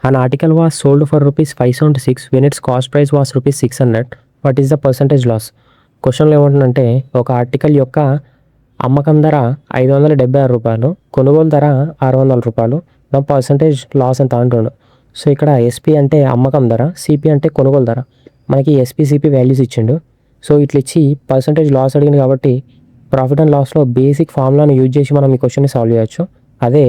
An article was sold for rupees 576 when its cost price was rupees 600. What is the percentage loss? క్వశ్చన్లో ఏమంటుందంటే ఒక article యొక్క అమ్మకం ధర 576 రూపాయలు, కొనుగోలు ధర 600 రూపాయలు, నా పర్సంటేజ్ లాస్ ఎంత అంటుండు. సో ఇక్కడ ఎస్పీ అంటే అమ్మకం ధర, సిపి అంటే కొనుగోలు ధర. మనకి ఎస్పీ సిపి వాల్యూస్ ఇచ్చిండు. సో ఇట్లా ఇచ్చి పర్సంటేజ్ లాస్ అడిగింది కాబట్టి ప్రాఫిట్ అండ్ లాస్లో బేసిక్ ఫార్ములాను యూజ్ చేసి మనం ఈ క్వశ్చన్ని సాల్వ్ చేయొచ్చు. అదే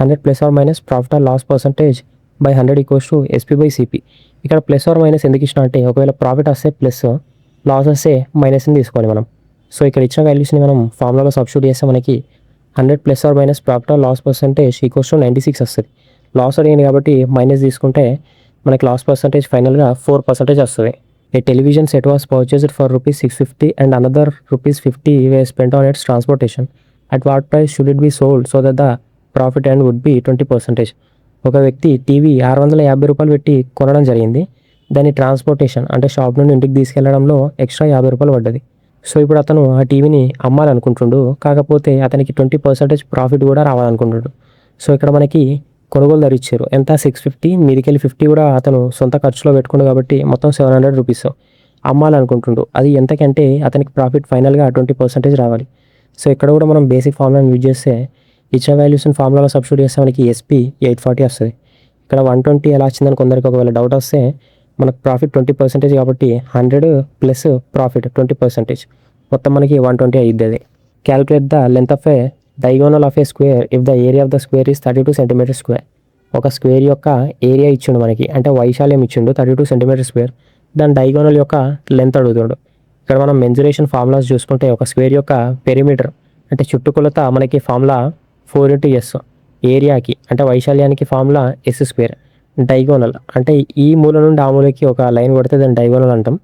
100 plus or minus profit and loss percentage by 100 equals to SP by CP. ఇక్కడ ప్లస్ ఆర్ మైనస్ ఎందుకు ఇచ్చిన అంటే ఒకవేళ ప్రాఫిట్ వస్తే ప్లస్, లాస్ వస్తే మైనస్ని తీసుకోవాలి మనం. సో ఇక్కడ ఇచ్చిన వాల్యూస్ని మనం ఫార్ములాలో సబ్స్టిట్యూట్ చేస్తే మనకి 100 plus or minus profit or loss percentage equals to 96 వస్తుంది. లాస్ అడిగింది కాబట్టి మైనస్ తీసుకుంటే మనకి లాస్ పర్సంటేజ్ ఫైనల్గా 4% వస్తుంది. A television set was purchased for rupees 650 and another rupees 50 were spent on its transportation. At what price should it be sold so that the profit end would be 20%? ఒక వ్యక్తి TV 650 రూపాయలు పెట్టి కొనడం జరిగింది. దాని transportation అంటే shop నుండి ఇంటికి తీసుకెళ్లడంలో ఎక్స్ట్రా 50 రూపాయలు పడ్డది. సో ఇప్పుడు అతను ఆ టీవీని అమ్మాలనుకుంటుండు, కాకపోతే అతనికి 20% ప్రాఫిట్ కూడా రావాలనుకుంటున్నాడు. సో ఇక్కడ మనకి కొనుగోలు ధర ఇచ్చారు ఎంత 650, మీదికెళ్ళి 50 కూడా అతను సొంత ఖర్చులో పెట్టుకుండు కాబట్టి మొత్తం 700 రూపీస్ అమ్మాలనుకుంటుండు. అది ఎంతకంటే అతనికి ప్రాఫిట్ ఫైనల్గా 20% రావాలి. సో ఇక్కడ కూడా మనం బేసిక్ ఫార్ములాని యూజ్ చేస్తే ఇచ్చిన వాల్యూస్ని ఫార్ములాలో సబ్స్టిట్యూట్ చేస్తే మనకి ఎస్పీ 840 వస్తుంది. ఇక్కడ 120 ఎలా వచ్చిందని కొందరికి ఒకవేళ డౌట్ వస్తే మనకు ప్రాఫిట్ 20% కాబట్టి 100 ప్లస్ ప్రాఫిట్ 20% మొత్తం మనకి 120 అయ్యిద్ది. అది calculate the length of a diagonal of a square if the area of the square is 32 centimetre square. ఒక స్క్వేర్ యొక్క ఏరియా ఇచ్చిండు మనకి, అంటే వైశాల్యం ఇచ్చిండు 32 సెంటీమీటర్ స్క్వేర్. దాని డయాగోనల్ యొక్క లెంత్ అడుగుతుండు. ఇక్కడ మనం మెన్సురేషన్ ఫార్ములాస్ చూసుకుంటే ఒక స్క్వేర్ యొక్క పెరిమీటర్ అంటే చుట్టుకొలత మనకి ఫార్ములా 4x S, ఏరియాకి అంటే వైశాల్యానికి ఫార్ములా S స్క్వేర్, డయాగోనల్ అంటే ఈ మూల నుండి ఆ మూలకి ఒక లైన్ కొడితే దాన్ని డయాగోనల్ అంటాం.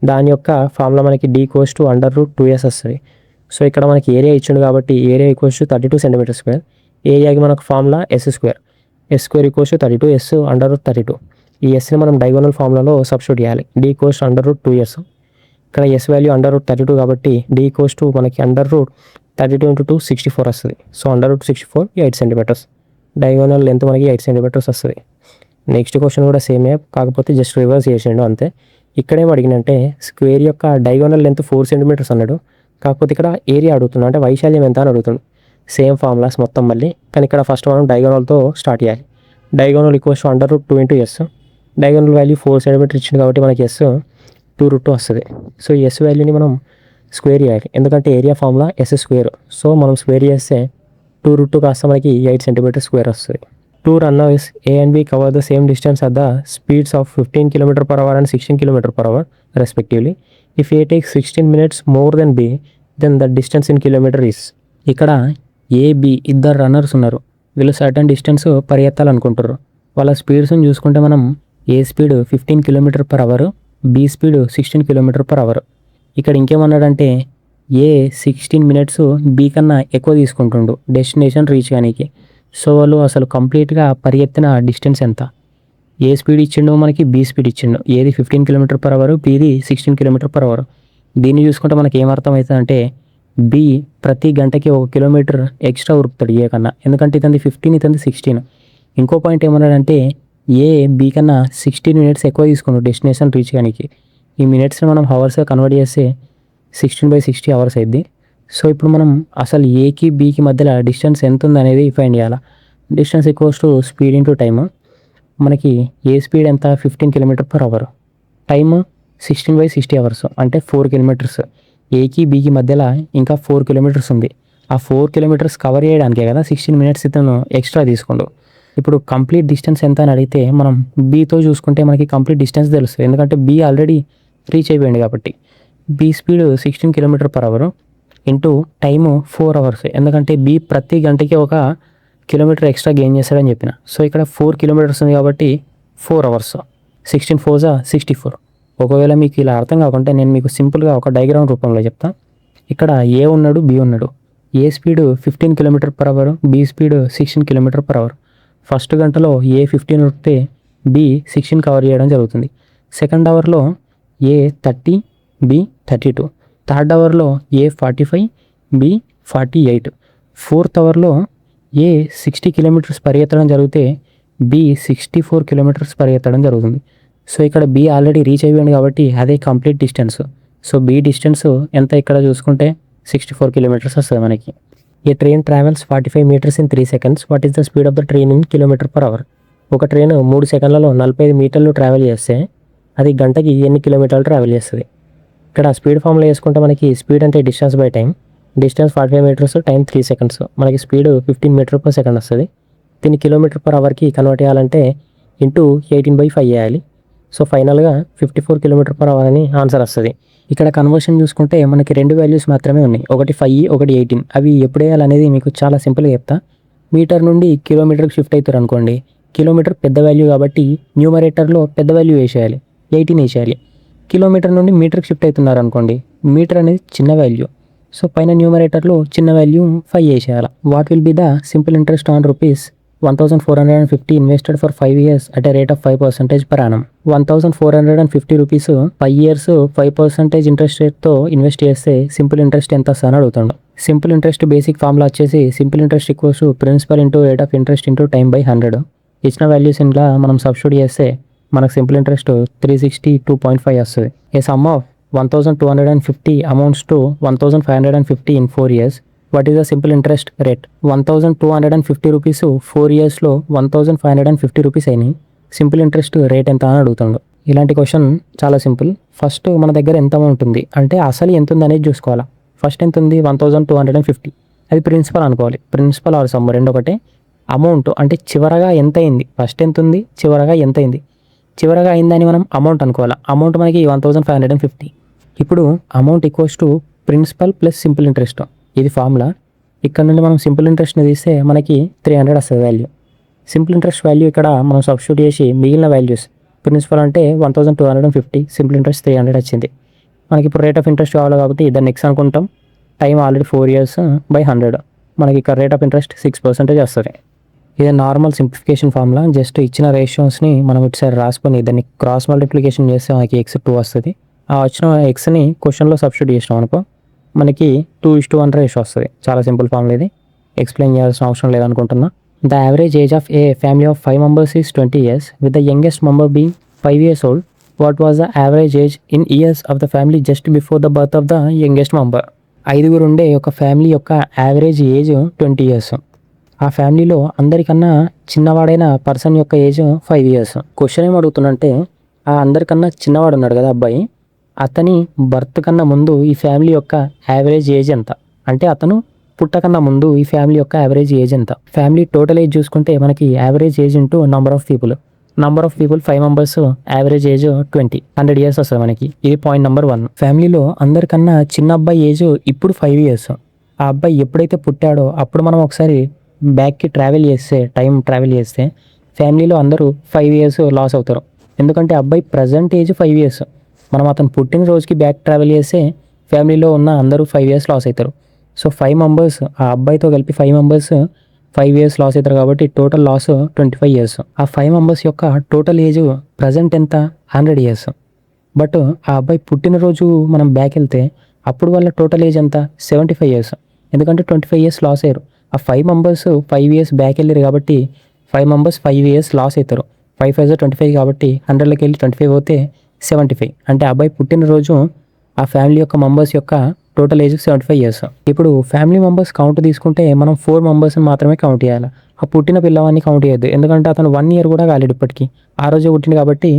దాని యొక్క ఫార్ములా మనకి d ఈక్వల్స్ టు √2s వస్తుంది. సో ఇక్కడ మనకి ఏరియా ఇచ్చిండు కాబట్టి area equals to 32 centimetre square. ఏరియాకి మనకు formula S square, S square equals to 32 S √32. ఈ ఎస్ని మనం డయాగోనల్ ఫార్ములాలో సబ్స్టిట్యూట్ చేయాలి. d equals to √2s. ఇక్కడ S వాల్యూ √32 కాబట్టి d ఈక్వల్స్ టు మనకి √32 × 2 64 వస్తుంది. So √64 8 centimetres. డయాగోనల్ లెంత్ మనకి 8 సెంటీమీటర్స్ వస్తుంది. నెక్స్ట్ క్వశ్చన్ కూడా సేమే, కాకపోతే జస్ట్ రివర్స్ చేసిండు అంతే. ఇక్కడేం అడిగినంటే స్క్వేర్ యొక్క డయాగోనల్ లెంత్ 4 సెంటీమీటర్స్ అన్నాడు, కాకపోతే ఇక్కడ ఏరియా అడుగుతున్నాడు అంటే వైశాల్యం ఎంత అని అడుగుతుంది. సేమ్ ఫార్ములాస్ మొత్తం మళ్ళీ, కానీ ఇక్కడ ఫస్ట్ మనం డయాగోనల్తో స్టార్ట్ చేయాలి. Diagonal equals to √2 × S. Diagonal value 4 centimetre ఇచ్చింది కాబట్టి మనకి S 2√2 వస్తుంది. సో ఈ S వాల్యూని మనం స్క్వేర్ చేయాలి, ఎందుకంటే area formula S square. So మనం స్క్వేర్ చేస్తే 2√2 కాస్త మనకి 8 సెంటీమీటర్ స్క్వేర్ వస్తుంది. 2 runners A and B cover the same distance at the speeds of 15 km/h and 16 km/h respectively. If A takes 16 minutes more than B, then the distance in kilometer is. ఇక్కడ AB ఇద్దరు runners ఉన్నారు. వీళ్ళు certain distance పరిగెత్తాలనుకుంటారు. వాళ్ళ స్పీడ్స్ని చూసుకుంటే మనం ఏ speed 15 km/h, B speed 16 km/h. ఇక్కడ ఇంకేమన్నాడంటే ఏ 16 minutes B కన్నా ఎక్కువ తీసుకుంటుండు డెస్టినేషన్ రీచ్ కానీకి. సో వాళ్ళు అసలు కంప్లీట్గా పరిగెత్తిన డిస్టెన్స్ ఎంత? ఏ స్పీడ్ ఇచ్చిండో మనకి B స్పీడ్ ఇచ్చిండు. ఏది 15 km/h, Bది 16 km/h. దీన్ని చూసుకుంటే మనకి ఏమర్థం అవుతుంది అంటే B ప్రతి గంటకి 1 కిలోమీటర్ ఎక్స్ట్రా ఉరుకుతాడు ఏ కన్నా, ఎందుకంటే ఇతని 15, ఇతని 16. ఇంకో పాయింట్ ఏమన్నాడంటే ఏ B కన్నా 16 minutes ఎక్కువ తీసుకున్నాడు డెస్టినేషన్ రీచ్ కానీకి. ఈ మినిట్స్ని మనం హవర్స్గా కన్వర్ట్ చేస్తే 16/60 అవర్స్ అయింది. సో ఇప్పుడు మనం అసలు ఏకి బీకి మధ్యలో డిస్టెన్స్ ఎంత ఉంది అనేది ఫైండ్ చేయాలి. Distance equals to speed into time. మనకి ఏ స్పీడ్ ఎంత 15 km/h, టైమ్ 16/60 అవర్స్ అంటే 4 kilometers. ఏకి బీకి మధ్యలో ఇంకా 4 kilometers ఉంది. ఆ 4 kilometers కవర్ చేయడానికే కదా 16 minutes ఇతను ఎక్స్ట్రా తీసుకోండు. ఇప్పుడు కంప్లీట్ డిస్టెన్స్ ఎంత అని అడిగితే మనం బీతో చూసుకుంటే మనకి కంప్లీట్ డిస్టెన్స్ తెలుస్తుంది, ఎందుకంటే బీ ఆల్రెడీ రీచ్ అయిపోయింది కాబట్టి. B speed 16 km/h into time 4 hours, ఎందుకంటే బీ ప్రతి గంటకి 1 కిలోమీటర్ ఎక్స్ట్రా గెయిన్ చేస్తాడని చెప్పిన. సో ఇక్కడ 4 kilometers ఉంది కాబట్టి 4 hours. 16 4 64. ఒకవేళ మీకు ఇలా అర్థం కాకుంటే నేను మీకు సింపుల్గా ఒక డయాగ్రామ్ రూపంలో చెప్తాను. ఇక్కడ ఏ ఉన్నాడు, బి ఉన్నాడు. A speed 15 km/h, B speed 16 km/h. First గంటలో ఏ 15 ఉరికితే బి 16 కవర్ చేయడం జరుగుతుంది. సెకండ్ అవర్లో ఏ 30, బి 32. థర్డ్ అవర్లో ఏ 45, బి 48. ఫోర్త్ అవర్లో ఏ 60 kilometers పరిగెత్తడం జరిగితే బి 64 కిలోమీటర్స్ పరిగెత్తడం జరుగుతుంది. సో ఇక్కడ బి ఆల్రెడీ రీచ్ అయిపోయింది కాబట్టి అదే complete distance. So B distance ఎంత ఇక్కడ చూసుకుంటే 64 కిలోమీటర్స్ వస్తుంది మనకి. A train travels 45 metres in 3 seconds. What is the speed of the train in kilometre per hour. ఒక ట్రైన్ 3 సెకండ్లలో 45 మీటర్లు ట్రావెల్ చేస్తే అది గంటకి ఎన్ని కిలోమీటర్లు ట్రావెల్ చేస్తుంది. ఇక్కడ స్పీడ్ ఫామ్లో వేసుకుంటే మనకి స్పీడ్ అంటే distance by time. Distance 45 metres, time 3 seconds. మనకి స్పీడ్ 15 మీటర్ పర్ సెకండ్ వస్తుంది. దీన్ని కిలోమీటర్ పర్ అవర్కి కన్వర్ట్ చేయాలంటే ఇంటూ 18/5 చేయాలి. సో ఫైనల్గా 54 కిలోమీటర్ పర్ అవర్ అని ఆన్సర్ వస్తుంది. ఇక్కడ కన్వర్షన్ చూసుకుంటే మనకి 2 వాల్యూస్ మాత్రమే ఉన్నాయి, ఒకటి 5, ఒకటి 18. అవి ఎప్పుడు వేయాలనేది మీకు చాలా సింపుల్గా చెప్తా. మీటర్ నుండి కిలోమీటర్కి షిఫ్ట్ అవుతారు అనుకోండి, కిలోమీటర్ పెద్ద వాల్యూ కాబట్టి న్యూమరేటర్లో పెద్ద వాల్యూ వేసేయాలి, 18 వేసేయాలి. కిలోమీటర్ నుండి మీటర్కి షిఫ్ట్ అవుతున్నారు అనుకోండి, మీటర్ అనేది చిన్న వాల్యూ. సో పైన న్యూమరేటర్లో చిన్న వాల్యూ 5 వేసేయాలి. What will be the simple interest on ₹1,450 invested for 5 years at a rate of 5% per annum. 1,450 rupees 5 years 5% interest రేట్తో ఇన్వెస్ట్ చేస్తే సింపుల్ ఇంట్రెస్ట్ ఎంత వస్తుందని అడుగుతాడు. సింపుల్ ఇంట్రెస్ట్ బేసిక్ ఫార్ములా వచ్చేసి simple interest equals principal into rate of interest into time by 100. ఇచ్చిన values ఇంట్లో మనం substitute చేస్తే మనకు సింపుల్ ఇంట్రెస్ట్ 362.5 వస్తుంది. A sum of 1,250 amounts to 1,550 in 4 years. What is the simple interest rate. 1,250 rupees 4 yearsలో 1,550 rupees అయినాయి. Simple interest rate ఎంత అని అడుగుతాడు. ఇలాంటి క్వశ్చన్ చాలా సింపుల్. ఫస్ట్ మన దగ్గర ఎంత అమౌంట్ ఉంది అంటే అసలు ఎంత ఉంది అనేది చూసుకోవాలా. ఫస్ట్ ఎంత ఉంది 1,250, అది ప్రిన్సిపల్ అనుకోవాలి. ప్రిన్సిపల్ ఆర్ సమ్ రెండు ఒకటే. అమౌంట్ అంటే చివరగా ఎంత అయింది, ఫస్ట్ ఎంత ఉంది చివరగా ఎంత అయింది. చివరగా అయిందని మనం అమౌంట్ అనుకోవాలా. అమౌంట్ మనకి 1,550. ఇప్పుడు amount equals to principal plus simple interest, ఇది ఫార్ములా. ఇక్కడ నుండి మనం సింపుల్ ఇంట్రెస్ట్ని తీస్తే మనకి 300 వస్తుంది వాల్యూ. సింపుల్ ఇంట్రెస్ట్ వాల్యూ ఇక్కడ మనం సబ్స్టిట్యూట్ చేసి మిగిలిన వాల్యూస్ ప్రిన్సిపల్ అంటే 1,250, సింపుల్ ఇంట్రెస్ట్ 300 వచ్చింది. మనకి ఇప్పుడు రేట్ ఆఫ్ ఇంట్రెస్ట్ కావాలి కాబట్టి దాన్ని నెక్స్ట్ అనుకుంటాం. Time already 4 years by 100. మనకి ఇక్కడ రేట్ ఆఫ్ ఇంట్రెస్ట్ 6% వస్తుంది. ఇది నార్మల్ సింప్లిఫికేషన్ ఫార్ములా. జస్ట్ ఇచ్చిన రేషియోస్ని మనం ఇటు సైడ్ రాసుకొని దాన్ని క్రాస్ మల్టిప్లికేషన్ చేస్తే మనకి x2 వస్తుంది. ఆ వచ్చిన ఎక్స్ని క్వశ్చన్లో సబ్స్టిట్యూట్ చేసినాం అనుకో మనకి 2:1 రేషియో వస్తుంది. చాలా సింపుల్ ఫార్ములా, ఇది ఎక్స్ప్లెయిన్ చేయాల్సిన అవసరం లేదనుకుంటున్నా. The average age of a family of 5 members is 20 years with the youngest member being 5 years old. What was the average age in years of the family just before the birth of the youngest member. 5 ఉండే ఒక family యొక్క average age 20 years. ఆ ఫ్యామిలీలో అందరికన్నా చిన్నవాడైన person యొక్క age 5 years. Question ఏం అడుగుతుందంటే ఆ అందరికన్నా చిన్నవాడు ఉన్నాడు కదా అబ్బాయి, అతని బర్త్ కన్నా ముందు ఈ ఫ్యామిలీ యొక్క యావరేజ్ ఏజ్ ఎంత, అంటే అతను పుట్టకన్నా ముందు ఈ ఫ్యామిలీ యొక్క యావరేజ్ ఏజ్ ఎంత. ఫ్యామిలీ టోటల్ ఏజ్ చూసుకుంటే మనకి average age into number of people. Number of people 5 members, average age 20, 100 years వస్తుంది మనకి. ఇది పాయింట్ నెంబర్ 1. ఫ్యామిలీలో అందరికన్నా చిన్న అబ్బాయి ఏజ్ ఇప్పుడు 5 years. ఆ అబ్బాయి ఎప్పుడైతే పుట్టాడో అప్పుడు మనం ఒకసారి బ్యాక్కి ట్రావెల్ చేస్తే, టైం ట్రావెల్ చేస్తే ఫ్యామిలీలో అందరూ 5 years లాస్ అవుతారు. ఎందుకంటే అబ్బాయి ప్రజెంట్ ఏజ్ 5 years. మనం అతను పుట్టిన రోజుకి బ్యాక్ ట్రావెల్ చేస్తే ఫ్యామిలీలో ఉన్న అందరూ 5 years లాస్ అవుతారు. సో 5 members, ఆ అబ్బాయితో కలిపి 5 members 5 years లాస్ అవుతారు కాబట్టి టోటల్ లాస్ 25 years. ఆ 5 members యొక్క టోటల్ ఏజ్ ప్రజెంట్ ఎంత 100 years. బట్ ఆ అబ్బాయి పుట్టినరోజు మనం బ్యాక్ వెళ్తే అప్పుడు వాళ్ళ టోటల్ ఏజ్ ఎంత 75 years. ఎందుకంటే 25 years లాస్ అయ్యారు. ఆ 5 members 5 years బ్యాక్ వెళ్ళారు కాబట్టి 5 members 5 years లాస్ అవుతారు. 5 5 25 కాబట్టి 100లోకి వెళ్ళి 25 పోతే 75. అంటే అబ్బాయి పుట్టినరోజు ఆ ఫ్యామిలీ యొక్క మెంబర్స్ యొక్క టోటల్ ఏజ్ 75 years. ఇప్పుడు ఫ్యామిలీ మెంబర్స్ కౌంట్ తీసుకుంటే మనం 4 members మాత్రమే కౌంట్ చేయాలి. ఆ పుట్టిన పిల్లవాడిని కౌంట్ చేయొద్దు, ఎందుకంటే అతను 1 year కూడా కాలేడు ఇప్పటికీ, ఆ రోజే పుట్టింది కాబట్టి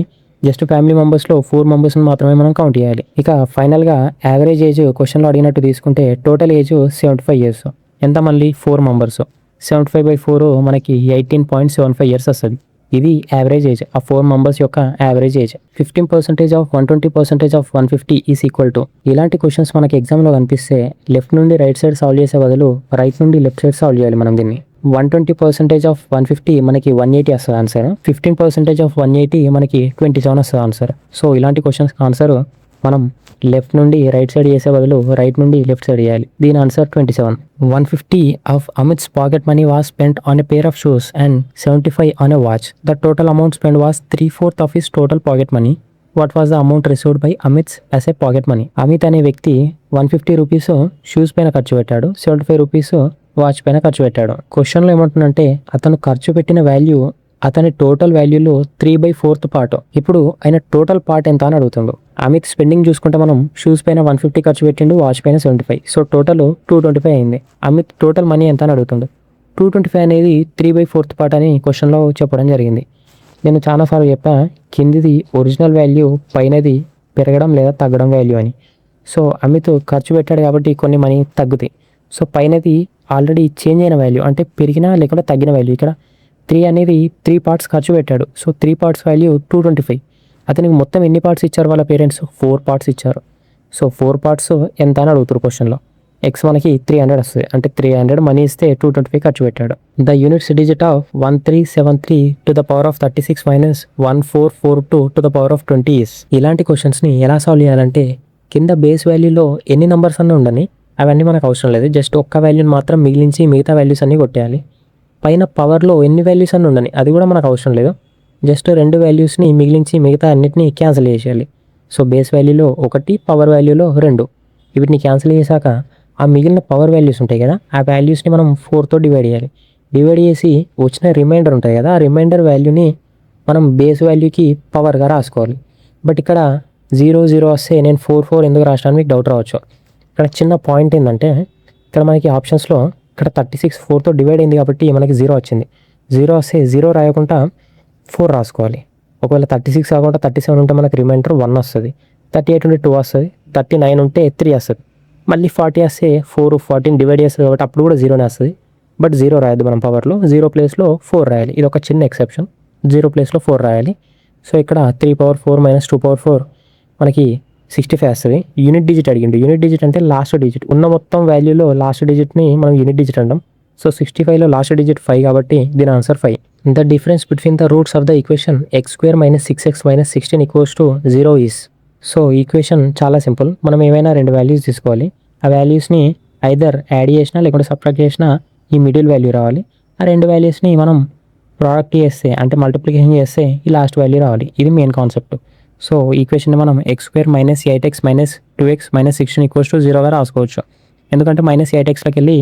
జస్ట్ ఫ్యామిలీ మెంబర్స్లో 4 members మాత్రమే మనం కౌంట్ చేయాలి. ఇక ఫైనల్గా యావరేజ్ ఏజ్ క్వశ్చన్లో అడిగినట్టు తీసుకుంటే టోటల్ ఏజ్ 75 years. ఎంత మళ్ళీ 4 members, 75/4 మనకి 18.75 years వస్తుంది. ఇది యావరేజ్ ఏజ్, ఆ 4 members యొక్క average age. 15% of 120% of 150 is equal to. ఇలాంటి క్వశ్చన్స్ మనకి ఎగ్జామ్లో కనిపిస్తే లెఫ్ట్ నుండి రైట్ సైడ్ సాల్వ్ చేసే బదులు రైట్ నుండి లెఫ్ట్ సైడ్ సాల్వ్ చేయాలి మనం దీన్ని. 120% ఆఫ్ 150 మనకి 180 వస్తుంది ఆన్సర్. 15% ఆఫ్ 180 మనకి 27 వస్తుంది ఆన్సర్. సో ఇలాంటి క్వశ్చన్స్ ఆన్సర్ మనం లెఫ్ట్ నుండి రైట్ సైడ్ చేసే బదులు రైట్ నుండి లెఫ్ట్ సైడ్ చేయాలి. దీని answer 27. 150 of Amit's pocket money was spent on a pair of shoes and 75 on a watch. The total amount spend was 3/4 of his total pocket money. What was the amount received by Amit's as a pocket money. Amit అనే వ్యక్తి 150 rupees shoes పైన ఖర్చు పెట్టాడు, 75 rupees watch పైన ఖర్చు పెట్టాడు. క్వశ్చన్లో ఏమంటుందంటే అతను ఖర్చు పెట్టిన వాల్యూ అతని టోటల్ వాల్యూలో 3/4 పార్ట్. ఇప్పుడు ఆయన టోటల్ పార్ట్ ఎంత అని అడుగుతుండు. అమిత్ స్పెండింగ్ చూసుకుంటే మనం షూస్ పైన 150 ఖర్చు పెట్టిండు, వాచ్ పైన 75. సో టోటల్ 225 అయింది. అమిత్ టోటల్ మనీ ఎంత అని అడుగుతుండు. 225 అనేది 3/4 పార్ట్ అని క్వశ్చన్లో చెప్పడం జరిగింది. నేను చాలాసార్లు చెప్పా, కిందిది ఒరిజినల్ వాల్యూ, పైనది పెరగడం లేదా తగ్గడం వాల్యూ అని. సో అమిత్ ఖర్చు పెట్టాడు కాబట్టి కొన్ని మనీ తగ్గుతాయి. సో పైనది ఆల్రెడీ చేంజ్ అయిన వాల్యూ, అంటే పెరిగినా లేకుండా తగ్గిన వాల్యూ. ఇక్కడ 3 అనేది 3 పార్ట్స్ ఖర్చు పెట్టాడు. So 3 parts value 225. అతనికి మొత్తం ఎన్ని పార్ట్స్ ఇచ్చారు వాళ్ళ పేరెంట్స్? 4 పార్ట్స్ ఇచ్చారు. సో 4 పార్ట్స్ ఎంత అని అడుగుతారు క్వశ్చన్లో. ఎక్స్ మనకి 300 వస్తుంది, అంటే 300 మనీ ఇస్తే 225 ఖర్చు పెట్టాడు. The units digit of 1373 to the power of 36 minus 1442 to the power of 20 is. ఇలాంటి క్వశ్చన్స్ని ఎలా సాల్వ్ చేయాలంటే, కింద బేస్ వాల్యూలో ఎన్ని నెంబర్స్ అన్నీ ఉండని, అవన్నీ మనకు అవసరం లేదు. జస్ట్ ఒక్క వాల్యూని మాత్రం మిగిలించి మిగతా వాల్యూస్ అన్నీ కొట్టేయాలి. పైన పవర్లో ఎన్ని వాల్యూస్ అన్నీ ఉండని, అది కూడా మనకు అవసరం లేదు. జస్ట్ 2 వాల్యూస్ని మిగిలించి మిగతా అన్నిటిని క్యాన్సిల్ చేసేయాలి. సో బేస్ వాల్యూలో 1, పవర్ వాల్యూలో 2. వీటిని క్యాన్సిల్ చేశాక ఆ మిగిలిన పవర్ వాల్యూస్ ఉంటాయి కదా, ఆ వాల్యూస్ని మనం 4తో డివైడ్ చేయాలి. డివైడ్ చేసి వచ్చిన రిమైండర్ ఉంటుంది కదా, ఆ రిమైండర్ వాల్యూని మనం బేస్ వాల్యూకి పవర్గా రాసుకోవాలి. బట్ ఇక్కడ 0 0 వస్తే నేను 4 4 ఎందుకు రాసినా మీకు డౌట్ రావచ్చు. ఇక్కడ చిన్న పాయింట్ ఏంటంటే, ఇక్కడ మనకి ఆప్షన్స్లో ఇక్కడ 36 4తో డివైడ్ అయింది కాబట్టి మనకి 0 వచ్చింది. 0 వస్తే 0 రాయకుండా 4 రాసుకోవాలి. ఒకవేళ 36 కాకుండా 37 ఉంటే మనకి రిమైండర్ 1 వస్తుంది. 38 ఉంటే 2 వస్తుంది. 39 ఉంటే 3 వస్తుంది. మళ్ళీ 40 వస్తే 4 14 డివైడ్ చేస్తుంది కాబట్టి అప్పుడు కూడా 0నే వస్తుంది. బట్ 0 రాయద్దు మనం పవర్లో, 0 ప్లేస్లో 4 రాయాలి. ఇది ఒక చిన్న ఎక్సెప్షన్. 0 ప్లేస్లో 4 రాయాలి. సో ఇక్కడ 3/4 మైనస్ 2/4 మనకి 65 వస్తుంది. యూనిట్ డిజిట్ అడిగిండు. యూనిట్ డిజిట్ అంటే లాస్ట్ డిజిట్. ఉన్న మొత్తం వాల్యూలో లాస్ట్ డిజిట్ని మనం యూనిట్ డిజిట్ అంటాం. సో 65లో లాస్ట్ డిజిట్ 5 కాబట్టి దీని answer 5. The difference between the roots of the equation x² minus 6x minus 16 equals to 0 is. So equation చాలా సింపుల్. మనం ఏమైనా 2 వాల్యూస్ తీసుకోవాలి. ఆ వాల్యూస్ని ఐదర్ యాడ్ చేసినా లేకుంటే సబ్ట్రాక్ట్ చేసినా ఈ మిడిల్ వాల్యూ రావాలి. ఆ 2 వాల్యూస్ని మనం ప్రోడక్ట్ చేస్తే, అంటే మల్టిప్లికేషన్ చేస్తే ఈ లాస్ట్ వాల్యూ రావాలి. ఇది మెయిన్ కాన్సెప్ట్. సో ఈక్వేషన్ని మనం x² minus 8x minus 2x minus 16 equals to 0గా రాసుకోవచ్చు. ఎందుకంటే మైనస్ 8xలోకి వెళ్ళి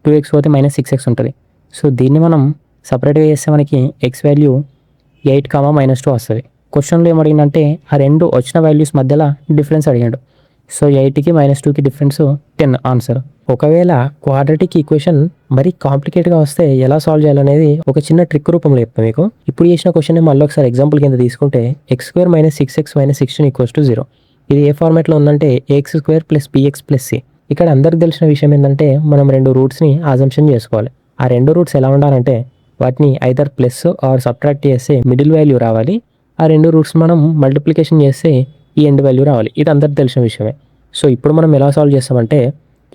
2x పోతే మైనస్ 6x ఉంటుంది. సో దీన్ని మనం సపరేట్గా చేస్తే మనకి x వాల్యూ 8, -2 వస్తుంది. క్వశ్చన్లో ఏమడిగిందంటే ఆ 2 వచ్చిన వాల్యూస్ మధ్యలో డిఫరెన్స్ అడిగాడు. సో 8కి -2కి డిఫరెన్స్ 10 ఆన్సర్. ఒకవేళ క్వాడ్రాటిక్ ఈక్వేషన్ మరీ కాంప్లికేట్గా వస్తే ఎలా సాల్వ్ చేయాలనేది ఒక చిన్న ట్రిక్ రూపంలో చెప్తాను మీకు. ఇప్పుడు చేసిన క్వశ్చన్ మళ్ళీ ఒకసారి ఎగ్జాంపుల్ కింద తీసుకుంటే x² minus 6x minus 16 equals to 0. ఇది ఏ ఫార్మాట్లో ఉందంటే ax² plus bx plus c. ఇక్కడ అందరికి తెలిసిన విషయం ఏంటంటే మనం 2 రూట్స్ని అజంప్షన్ చేసుకోవాలి. ఆ 2 రూట్స్ ఎలా ఉండాలంటే వాటిని ఐదర్ ప్లస్ ఆర్ సబ్ట్రాక్ట్ చేస్తే మిడిల్ వాల్యూ రావాలి. ఆ 2 రూట్స్ మనం మల్టిప్లికేషన్ చేస్తే ఈ ఎండ్ వాల్యూ రావాలి. ఇది అందరికి తెలిసిన విషయమే. సో ఇప్పుడు మనం ఎలా సాల్వ్ చేస్తామంటే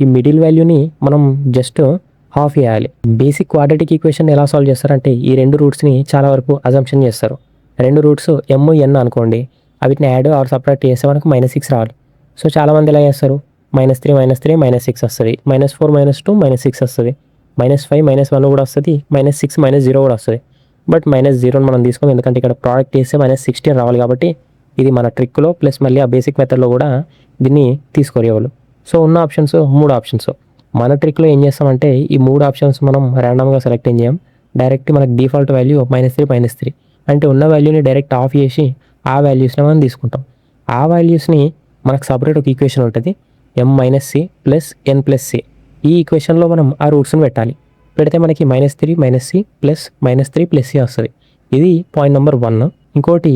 ఈ మిడిల్ వాల్యూని మనం జస్ట్ హాఫ్ చేయాలి. బేసిక్ క్వాడ్రాటిక్ ఈక్వేషన్ ఎలా సాల్వ్ చేస్తారంటే ఈ 2 రూట్స్ని చాలా వరకు అజంప్షన్ చేస్తారు. 2 రూట్స్ m n అనుకోండి, వీటిని యాడ్ ఆర్ సబ్ట్రాక్ట్ చేస్తే మనకు -6 రావాలి. సో చాలామంది ఎలా చేస్తారు, -3 -3 -6 వస్తుంది, -4 -2 -6 వస్తుంది, -5 -1 కూడా వస్తుంది, -6 -0 కూడా వస్తుంది. బట్ -0 మనం తీసుకోం, ఎందుకంటే ఇక్కడ ప్రోడక్ట్ చేస్తే -16 రావాలి కాబట్టి ఇది మన ట్రిక్లో ప్లస్ మళ్ళీ ఆ బేసిక్ మెథడ్లో కూడా దీన్ని తీసుకోరేవాళ్ళు. సో ఉన్న ఆప్షన్స్ 3 ఆప్షన్స్. మన ట్రిక్లో ఏం చేస్తామంటే ఈ 3 ఆప్షన్స్ మనం ర్యాండమ్గా సెలెక్ట్ ఏం చేయం, డైరెక్ట్ మనకి డిఫాల్ట్ వాల్యూ -3 -3 అంటే ఉన్న వాల్యూని డైరెక్ట్ ఆఫ్ చేసి ఆ వాల్యూస్ని మనం తీసుకుంటాం. ఆ వాల్యూస్ని మనకు సపరేట్ ఒక ఈక్వేషన్ ఉంటుంది, m-c plus n plus c. ఈ ఈక్వేషన్లో మనం ఆ రూట్స్ని పెట్టాలి. పెడితే మనకి -3 -c ప్లస్ -3 ప్లస్ c వస్తుంది. ఇది పాయింట్ నెంబర్ 1. ఇంకోటి,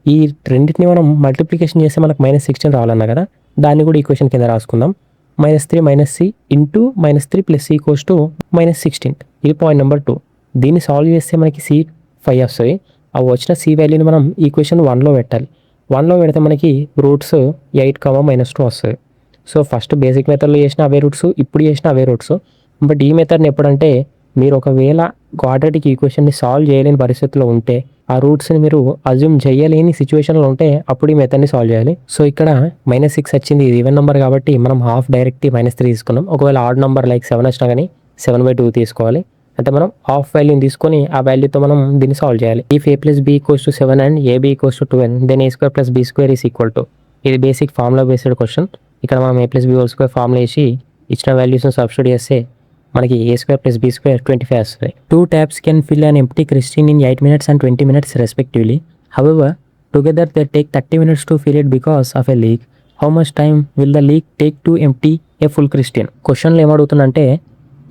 ఈ రెండింటిని మనం మల్టిప్లికేషన్ చేస్తే మనకు -16 రావాలన్నా కదా, దాన్ని కూడా ఈక్వేషన్ కింద రాసుకుందాం. -3 - c into -3 plus c equals to -16. ఇది పాయింట్ నెంబర్ 2. దీన్ని సాల్వ్ చేస్తే మనకి c 5 వస్తుంది. ఆ వచ్చిన c వాల్యూని మనం ఈక్వేషన్ 1లో పెట్టాలి. 1లో పెడితే మనకి రూట్స్ 8, -2 వస్తుంది. సో ఫస్ట్ బేసిక్ మెథడ్లో చేసిన అవే రూట్స్, ఇప్పుడు చేసిన అవే రూట్స్. బట్ ఈ మెథడ్ని ఎప్పుడంటే మీరు ఒకవేళ క్వాడ్రాటిక్ ఈక్వేషన్ని సాల్వ్ చేయలేని పరిస్థితిలో ఉంటే, ఆ రూట్స్ని మీరు అజ్యూమ్ చేయలేని సిచ్యువేషన్లో ఉంటే అప్పుడు ఈ మెథడ్ని సాల్వ్ చేయాలి. సో ఇక్కడ -6 వచ్చింది, ఇది ఈవెన్ నెంబర్ కాబట్టి మనం హాఫ్ డైరెక్ట్ -3 తీసుకున్నాం. ఒకవేళ ఆడ్ నెంబర్ లైక్ 7 వచ్చినా కానీ 7/2 తీసుకోవాలి. అంటే మనం హాఫ్ వాల్యూని తీసుకొని ఆ వాల్యూతో మనం దీన్ని సాల్వ్ చేయాలి. If a + b = 7 and ab = 12 then a² + b² = ఇది బేసిక్ ఫార్ములా బేస్డ్ క్వశ్చన్. ఇక్కడ మనం a + b² ఫార్ములా వేసి ఇచ్చిన వాల్యూస్ని సబ్స్టిట్యూట్ చేస్తే మనకి a square plus b square 25 వస్తుంది. 2 taps can fill an empty crystalline in 8 minutes and 20 minutes respectively. However, together they take 30 minutes to fill it because of a leak. How much time will the leak take to empty a full crystalline? క్వశ్చన్లో ఏమడుగుతుందంటే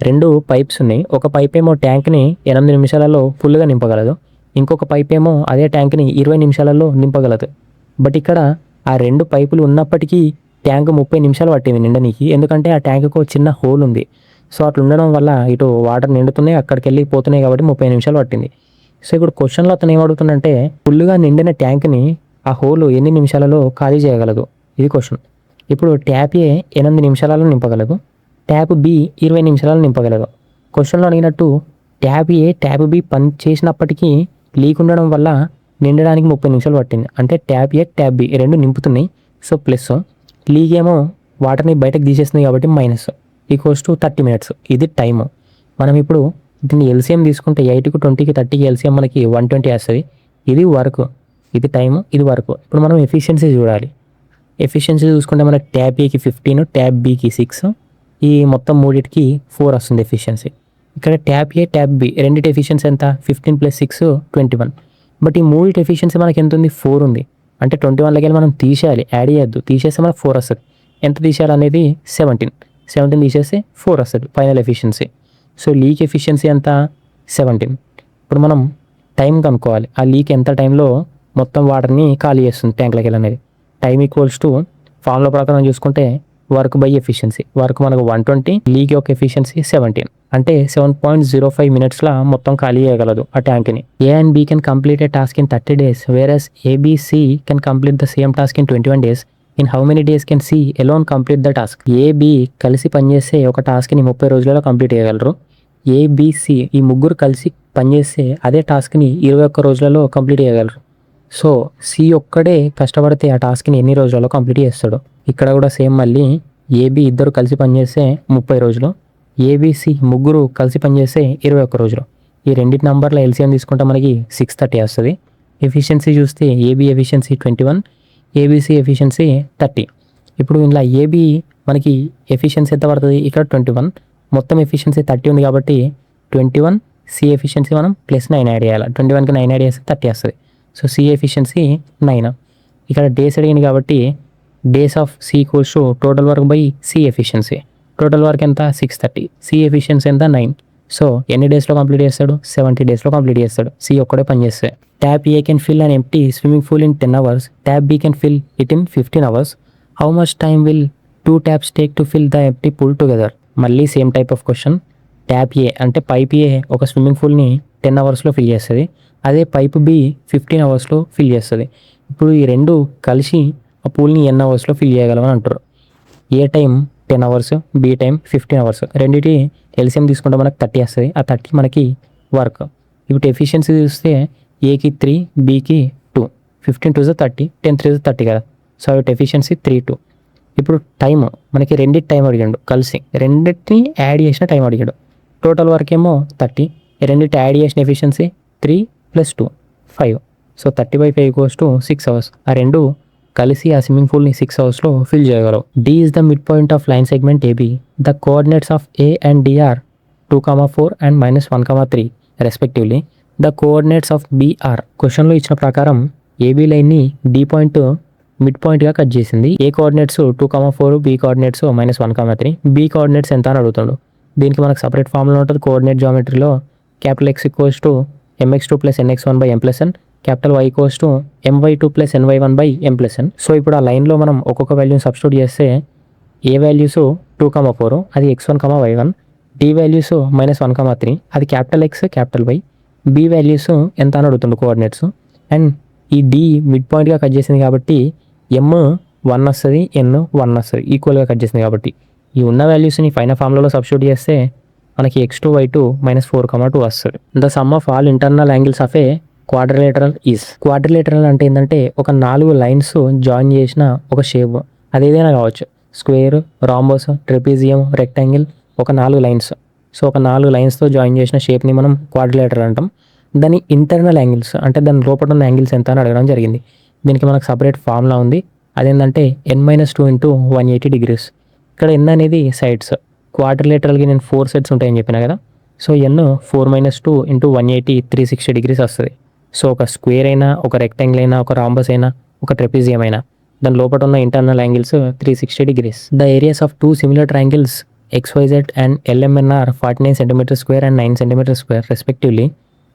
2 pipes ఉన్నాయి. ఒక pipe ఏమో ట్యాంక్ని 8 నిమిషాలలో ఫుల్గా నింపగలదు, ఇంకొక pipe ఏమో అదే ట్యాంక్ని 20 నిమిషాలలో నింపగలదు. బట్ ఇక్కడ ఆ 2 పైపులు ఉన్నప్పటికీ ట్యాంక్ 30 నిమిషాలు పట్టింది నిండనీకి, ఎందుకంటే ఆ ట్యాంక్కు చిన్న హోల్ ఉంది. సో అట్లా ఉండడం వల్ల ఇటు వాటర్ నిండుతున్నాయి, అక్కడికి వెళ్ళి పోతున్నాయి కాబట్టి 30 నిమిషాలు పట్టింది. సో ఇప్పుడు క్వశ్చన్లో అతను ఏమడుగుతుందంటే ఫుల్గా నిండిన ట్యాంక్ని ఆ హోల్ ఎన్ని నిమిషాలలో ఖాళీ చేయగలదు, ఇది క్వశ్చన్. ఇప్పుడు ట్యాప్ ఏ 8 నిమిషాలలో నింపగలదు, ట్యాప్ బి 20 నిమిషాలలో నింపగలదు. క్వశ్చన్లో అడిగినట్టు ట్యాప్ ఏ ట్యాప్ బి పని చేసినప్పటికీ లీక్ ఉండడం వల్ల నిండడానికి 30 నిమిషాలు పట్టింది. అంటే ట్యాప్ ఏ ట్యాప్ బి రెండు నింపుతున్నాయి, సో ప్లస్, లీక్ ఏమో వాటర్ని బయటకు తీసేస్తుంది కాబట్టి మైనస్, ఈక్వల్స్ టు 30 మినిట్స్. ఇది టైము. మనం ఇప్పుడు దీన్ని ఎల్సిఎం తీసుకుంటే 8కు 20కి 30కి ఎల్సిఎం మనకి 120 వస్తుంది. ఇది వర్క్, ఇది టైము, ఇది వర్క్. ఇప్పుడు మనం ఎఫిషియన్సీ చూడాలి. ఎఫిషియన్సీ చూసుకుంటే మనకి ట్యాప్ ఏకి 15, ట్యాప్ బికి 6, ఈ మొత్తం మూడింటికి 4 వస్తుంది ఎఫిషియన్సీ. ఇక్కడ ట్యాప్ ఏ ట్యాప్ బి రెండింటి ఎఫిషియన్సీ ఎంత, 15 + 6 21. బట్ ఈ మూడింటి ఎఫిషియన్సీ మనకి ఎంత ఉంది, 4 ఉంది. అంటే 21లోకి వెళ్ళి మనం తీసేయాలి, యాడ్ చేయొద్దు. తీసేస్తే మనకు 4 వస్తుంది. ఎంత తీసేయాలి అనేది 17 తీసేస్తే 4 వస్తుంది final efficiency. So leak efficiency ఎంత, 17. ఇప్పుడు మనం టైం కనుక్కోవాలి, ఆ లీక్ ఎంత టైంలో మొత్తం వాటర్ని ఖాళీ చేస్తుంది ట్యాంక్లోకి వెళ్ళి అనేది. టైం ఈక్వల్స్ టు ఫార్ములా ప్రకారం చూసుకుంటే వర్క్ బై ఎఫిషియన్సీ. వర్క్ మనకు 120, లీక్ యొక్క ఎఫిషియన్సీ 17, అంటే 7.05 మినిట్స్లో మొత్తం ఖాళీ చేయగలదు ఆ ట్యాంక్ని. A and B can complete a task in 30 days, whereas ABC can complete the same task in 21 days. In how many days can C alone complete the task? AB కలిసి పనిచేస్తే ఒక టాస్క్ని 30 రోజులలో కంప్లీట్ చేయగలరు. ఏబిసి ఈ ముగ్గురు కలిసి పనిచేస్తే అదే టాస్క్ని 21 రోజులలో కంప్లీట్ చేయగలరు. సో సి ఒక్కడే కష్టపడితే ఆ టాస్క్ని ఎన్ని రోజులలో కంప్లీట్ చేస్తాడు? ఇక్కడ కూడా సేమ్, మళ్ళీ ఏబి ఇద్దరు కలిసి పనిచేస్తే 30 రోజులు, ఏబిసి ముగ్గురు కలిసి పనిచేస్తే 21 రోజులు. ఈ రెండింటి నంబర్ల ఎల్సిఎం తీసుకుంటే మనకి 630 వస్తుంది. ఎఫిషియన్సీ చూస్తే ఏబి ఎఫిషియన్సీ 21, ఏబిసి ఎఫిషియన్సీ 30. ఇప్పుడు ఇలా ఏబి మనకి ఎఫిషియన్సీ ఎంత పడుతుంది, ఇక్కడ 21, మొత్తం ఎఫిషియన్సీ 30 ఉంది కాబట్టి 21, సి ఎఫిషియన్సీ మనం +9 యాడ్ చేయాలి. 21కి 9 యాడ్ చేస్తే 30 వస్తుంది. So C efficiency 9. ఇక్కడ డేస్ అడిగింది కాబట్టి days of C equals to total work by C efficiency. Total work ఎంత, 630, సి ఎఫిషియన్సీ ఎంత, 9. సో ఎన్ని డేస్లో కంప్లీట్ చేస్తాడు, 70 డేస్లో కంప్లీట్ చేస్తాడు సి ఒక్కడే పని చేస్తే. Tap A can fill an empty swimming pool in 10 hours, tap B can fill it in 15 hours. How much time will 2 taps take to fill the empty pool together? మళ్ళీ same type of question. Tap A అంటే pipe ఏ ఒక swimming పూల్ని 10 hours fill చేస్తుంది, అదే pipe B 15 hours fill చేస్తుంది. ఇప్పుడు ఈ రెండు కలిసి ఆ పూల్ని ఎన్ని అవర్స్లో ఫిల్ చేయగలమని అంటారు. A time 10 hours, B time 15 hours. రెండింటి ఎల్సిఎం తీసుకుంటే మనకు 30 వస్తుంది. ఆ 30 మనకి వర్క్. ఇప్పుడు ఎఫిషియన్సీ చూస్తే ఏకి 3, బికి 2, 15 2 30, 10 3 30 కదా. So efficiency 3-2. ఇప్పుడు టైం మనకి రెండింటి టైం అడిగాడు, కలిసి రెండింటిని యాడ్ చేసిన టైం అడిగాడు. టోటల్ వర్క్ ఏమో 30, రెండింటి యాడ్ చేసిన efficiency 3 + 2 5. So 30/5 equals to 6 hours. ఆ రెండు కలిసి ఆ స్విమ్మింగ్ పూల్ని 6 hours ఫిల్ చేయగలవు. D is the mid point of line segment A B. The coordinates of A and D are 2,4 and -1,3 respectively. The coordinates of B are. క్వశ్చన్లో ఇచ్చిన ప్రకారం A B లైన్ని డి పాయింట్ మిడ్ పాయింట్గా కట్ చేసింది. A coordinates 2,4, B coordinates -1,3. B coordinates ఎంత అని అడుగుతాడు. దీనికి మనకు సపరేట్ ఫార్ములా ఉంటుంది కోఆర్డినేట్ జామెట్రీలో. Capital X equals to mx2 + nx1/m+n, capital Y equals to my2 + ny1/m+n. So ఇప్పుడు ఆ లైన్లో మనం ఒక్కొక్క వాల్యూని సబ్స్టిట్యూట్ చేస్తే ఏ వాల్యూస్ 2,4 అది x1, y1, డి వాల్యూస్ -1,3 అది capital X capital Y, B values ఎంత అని అడుగుతుండు కోఆర్డినేట్స్. అండ్ ఈ డి మిడ్ పాయింట్గా కట్ చేసింది కాబట్టి m 1 వస్తుంది, n 1 వస్తుంది, ఈక్వల్గా కట్ చేసింది కాబట్టి ఈ ఉన్న వాల్యూస్ని ఫైనల్ ఫార్ములాలో సబ్స్టిట్యూట్ చేస్తే మనకి x2, y2 -4,2 వస్తుంది. The sum of all internal angles of a quadrilateral is. Quadrilateral అంటే ఏంటంటే ఒక 4 లైన్స్ జాయిన్ చేసిన ఒక షేప్, అది ఏదైనా కావచ్చు, స్క్వేర్, రాంబోస్, ట్రెపీజియం, రెక్టాంగిల్, ఒక 4 లైన్స్. సో ఒక 4 లైన్స్తో జాయిన్ చేసిన షేప్ని మనం క్వాడ్రిలేటరల్ అంటాం. దాని ఇంటర్నల్ యాంగిల్స్ అంటే దాని లోపల ఉన్న యాంగిల్స్ ఎంత అని అడగడం జరిగింది. దీనికి మనకు సపరేట్ ఫార్ములా ఉంది, అదేంటంటే n - 2 × 180 degrees. ఇక్కడ n అనేది సైడ్స్, క్వాడ్రిలేటరల్కి నేను 4 సెట్స్ ఉంటాయని చెప్పిన కదా. సో ఎన్ 4 - 2 × 180 360 డిగ్రీస్ వస్తుంది. సో ఒక స్క్వేర్ అయినా, ఒక రెక్టాంగిల్ అయినా, ఒక రాంబస్ అయినా, ఒక ట్రెపిజియం అయినా దాని లోపల ఉన్న internal angles 360 degrees. The areas of 2 similar triangles XYZ and LMN are 49 cm² and 9 cm² respectively.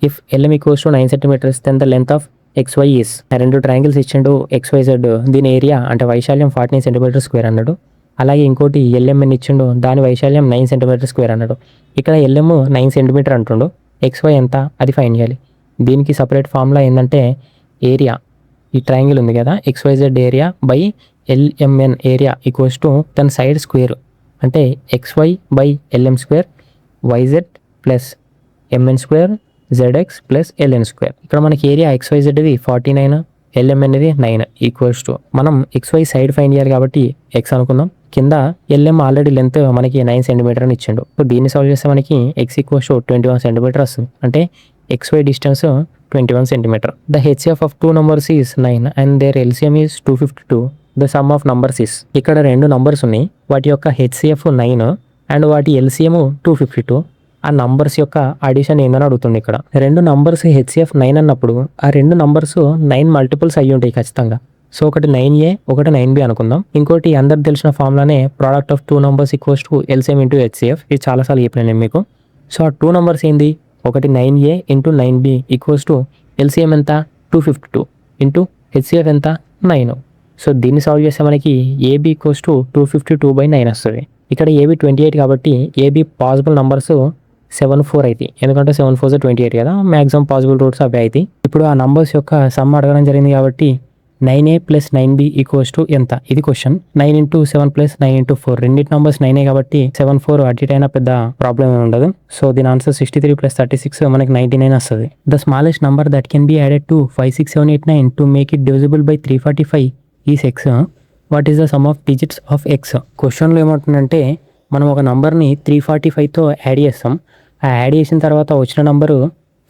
If LM equals to 9 cm, then the length of XY is. రెండు ట్రయాంగిల్స్ ఇచ్చిండు XYZ, దీని area అంటే వైశాల్యం 49 cm² అన్నాడు. అలాగే ఇంకోటి LMN ఇచ్చిండు, దాని వైశాల్యం 9 cm² అన్నాడు. ఇక్కడ LM 9 cm అంటుండు, XY ఎంత అది ఫైండ్ చేయాలి. దీనికి సపరేట్ ఫార్ములా ఏంటంటే ఏరియా, ఈ ట్రయాంగిల్ ఉంది కదా XYZ area by LMN area equals to దాని సైడ్ స్క్వేర్ అంటే XY by LM² YZ plus MN² ZX plus LN². ఇక్కడ మనకి ఏరియా XYZది 49, LM అనేది 9 ఈక్వల్స్ టు మనం XY సైడ్ ఫైండ్ చేయాలి కాబట్టి X అనుకుందాం. కింద LM ఆల్రెడీ లెంత్ మనకి 9 cm అని ఇచ్చిండు. సో దీన్ని సాల్వ్ చేస్తే మనకి X ఈక్వల్స్ టు 21 cm వస్తుంది. అంటే XY distance 21 cm. The HCF of 2 numbers is 9 and their LCM is 252. The sum of numbers is. ఇక్కడ 2 నంబర్స్ ఉన్నాయి, వాటి యొక్క HCF 9 అండ్ వాటి LCM 252. ఆ నంబర్స్ యొక్క అడిషన్ ఏందని అడుగుతుంది. ఇక్కడ 2 నంబర్స్ HCF 9 అన్నప్పుడు ఆ 2 నంబర్స్ 9 మల్టిపుల్స్ అయ్యి ఉంటాయి ఖచ్చితంగా. సో ఒకటి 9A ఒకటి 9B అనుకుందాం. ఇంకోటి అందరికి తెలిసిన ఫార్ములానే product of 2 numbers equals to LCM × HCF. ఇది చాలాసార్లు చెప్పినాను నేను మీకు. సో ఆ 2 నంబర్స్ ఏంది, ఒకటి 9A × 9B equals to LCM ఎంత 252 ఇంటూ HCF ఎంత 9. సో దీన్ని సాల్వ్ చేస్తే మనకి AB ఈక్వల్స్ టు 252/9 వస్తుంది. ఇక్కడ AB 28 కాబట్టి AB పాసిబుల్ నంబర్స్ 74 అవుతాయి, ఎందుకంటే 7 4 28 కదా, మ్యాక్సిమం పాసిబుల్ రూట్స్ అవే అవుతాయి. ఇప్పుడు ఆ నంబర్స్ యొక్క సమ్ అడగడం జరిగింది కాబట్టి 9A + 9B ఈక్వల్స్ టు ఎంత, ఇది క్వశ్చన్. 9 × 7 + 9 × 4 రెండింటి నంబర్స్ 9 కాబట్టి 7 4 అటు ఇటు అయినా పెద్ద ప్రాబ్లం ఏమి ఉండదు. సో దీని ఆన్సర్ 63 + 36 మనకి 99 వస్తుంది. The smallest number that can be added to 5 6 7 8 9 to make it divisible by 345 is X. What is the sum of digits of X. క్వశ్చన్లో ఏమంటుందంటే మనం ఒక నంబర్ని 345తో యాడ్ చేస్తాం. ఆ యాడ్ చేసిన తర్వాత వచ్చిన నంబరు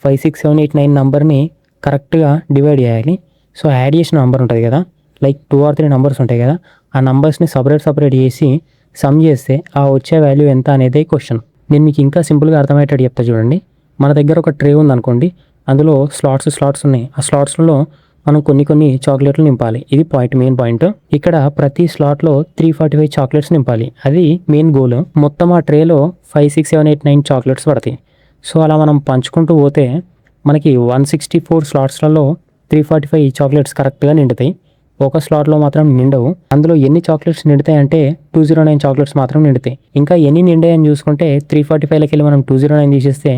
5 6 7 8 9 నంబర్ని కరెక్ట్గా డివైడ్ చేయాలి. సో యాడ్ చేసిన నంబర్ ఉంటుంది కదా, లైక్ 2 or 3 నంబర్స్ ఉంటాయి కదా, ఆ నంబర్స్ని సపరేట్ చేసి సమ్ చేస్తే ఆ వచ్చే వాల్యూ ఎంత అనేది క్వశ్చన్. నేను మీకు ఇంకా సింపుల్గా అర్థమయ్యేటట్టు చెప్తా చూడండి. మన దగ్గర ఒక ట్రే ఉందనుకోండి, అందులో స్లాట్స్ ఉన్నాయి. ఆ స్లాట్స్లో మనం కొన్ని చాక్లెట్లు నింపాలి. ఇది మెయిన్ పాయింట్. ఇక్కడ ప్రతి స్లాట్లో 345 చాక్లెట్స్ నింపాలి, అది మెయిన్ గోల్. మొత్తం ఆ ట్రేలో 5 6 7 8 9 చాక్లెట్స్ పడతాయి. సో అలా మనం పంచుకుంటూ పోతే మనకి 164 స్లాట్స్లలో 345 చాక్లెట్స్ కరెక్ట్గా నిండుతాయి. ఒక స్లాట్లో మాత్రం నిండవు. అందులో ఎన్ని చాక్లెట్స్ నిండుతాయి అంటే 209 చాక్లెట్స్ మాత్రం నిండుతాయి. ఇంకా ఎన్ని నిండాయని చూసుకుంటే 345లోకి వెళ్ళి మనం 209 తీసేస్తే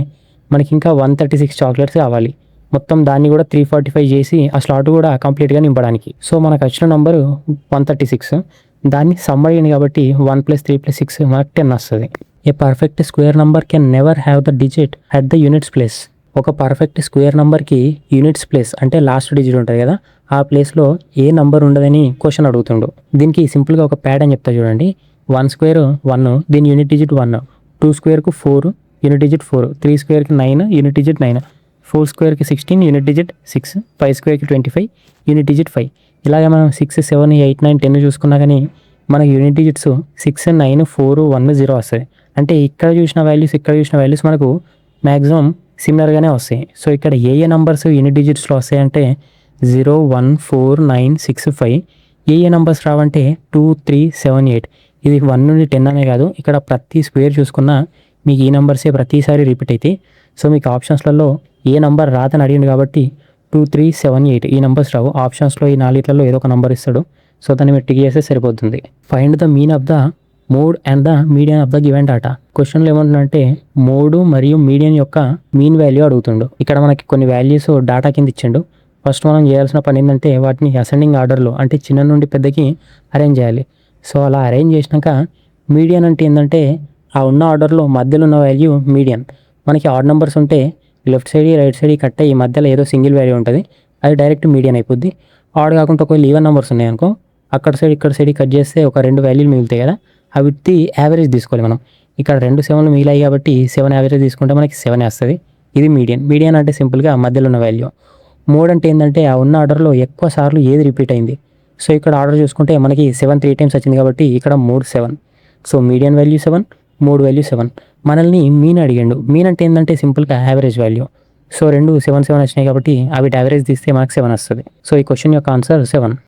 మనకి ఇంకా 136 చాక్లెట్స్ కావాలి. మొత్తం దాన్ని కూడా 345 చేసి ఆ స్లాట్ కూడా కంప్లీట్గా నింపడానికి. సో మనకు వచ్చిన నంబరు 136. దాన్ని సమ్ అయ్యింది కాబట్టి 1 + 3 + 6 మనకు 10 వస్తుంది. A perfect square number can never have the digit at the units place. ఒక పర్ఫెక్ట్ స్క్వేర్ నంబర్కి యూనిట్స్ ప్లేస్ అంటే లాస్ట్ డిజిట్ ఉంటుంది కదా, ఆ ప్లేస్లో ఏ నంబర్ ఉండదని క్వశ్చన్ అడుగుతుండు. దీనికి సింపుల్గా ఒక ప్యాటర్న్ చెప్తా చూడండి. 1 స్క్వేర్ 1, దీని unit digit 1. 2 స్క్వేర్కు 4, unit digit 4. 3 స్క్వేర్కి 9, unit digit 9. 4 స్క్వేర్కి 16, unit digit 6. 5 స్క్వేర్కి 25, unit digit 5. ఇలాగే మనం 6 7 8 9 10 చూసుకున్నా కానీ మనకి యూనిట్ డిజిట్స్ 6 9 4 1 0 వస్తాయి. అంటే ఇక్కడ చూసిన వాల్యూస్ మనకు మ్యాక్సిమం సిమిలర్గానే వస్తాయి. సో ఇక్కడ ఏ నంబర్స్ యూనిట్ డిజిట్స్లో వస్తాయంటే 0 1 4 9 6 5. ఏ నంబర్స్ రావంటే 2 3 7 8. ఇది 1 నుండి 10 అనే కాదు, ఇక్కడ ప్రతి స్క్వేర్ చూసుకున్నా మీకు ఈ నంబర్సే ప్రతిసారి రిపీట్ అవుతాయి. సో మీకు ఆప్షన్స్లలో ఏ నంబర్ రాదని అడిగింది కాబట్టి 2 3 7 8 ఈ నంబర్స్ రావు. ఆప్షన్స్లో ఈ 4 ఏదో ఒక నంబర్ ఇస్తాడు. సో దాన్ని మీరు టిక్ చేస్తే సరిపోతుంది. Find the mean of the mode and the median of the given data. క్వశ్చన్లో ఏమంటుందంటే మోడ్ మరియు మీడియన్ యొక్క మీన్ వాల్యూ అడుగుతుండు. ఇక్కడ మనకి కొన్ని వాల్యూస్ డాటా కింద ఇచ్చిండు. ఫస్ట్ మనం చేయాల్సిన పని ఏంటంటే వాటిని అసెండింగ్ ఆర్డర్లో అంటే చిన్న నుండి పెద్దకి అరేంజ్ చేయాలి. సో అలా అరేంజ్ చేసినాక మీడియన్ అంటే ఏంటంటే ఆ ఉన్న ఆర్డర్లో మధ్యలో ఉన్న వాల్యూ మీడియన్. మనకి ఆడ్ నెంబర్స్ ఉంటే left side right side cut అయ్యి మధ్యలో ఏదో సింగిల్ వాల్యూ ఉంటుంది, అది డైరెక్ట్ మీడియన్ అయిపోద్ది. ఆడ్ కాకుండా ఒకవేళ ఈవెన్ నెంబర్స్ ఉన్నాయి అనుకో, అక్కడ సైడ్ ఇక్కడ సైడ్ కట్ చేస్తే ఒక 2 వాల్యూలు మిగులుతాయి కదా, అవిటి యావరేజ్ తీసుకోవాలి మనం. ఇక్కడ 2 7లు మిగిలాయి కాబట్టి 7 యావరేజ్ తీసుకుంటే మనకి 7 వస్తుంది. ఇది మీడియన్ అంటే సింపుల్గా మధ్యలో ఉన్న వాల్యూ. మోడ్ అంటే ఏంటంటే ఆ ఉన్న ఆర్డర్లో ఎక్కువ సార్లు ఏది రిపీట్ అయింది. సో ఇక్కడ ఆర్డర్ చూసుకుంటే మనకి 7 3 times వచ్చింది కాబట్టి ఇక్కడ mode 7. So median value 7, 3 value 7. మనల్ని మీన్ అడిగాడు. మీన్ అంటే ఏంటంటే సింపుల్గా యావరేజ్ వాల్యూ. సో 2 7 7 వచ్చినాయి కాబట్టి అవి యావరేజ్ తీస్తే మనకు 7 వస్తుంది. సో ఈ క్వశ్చన్ యొక్క ఆన్సర్ 7.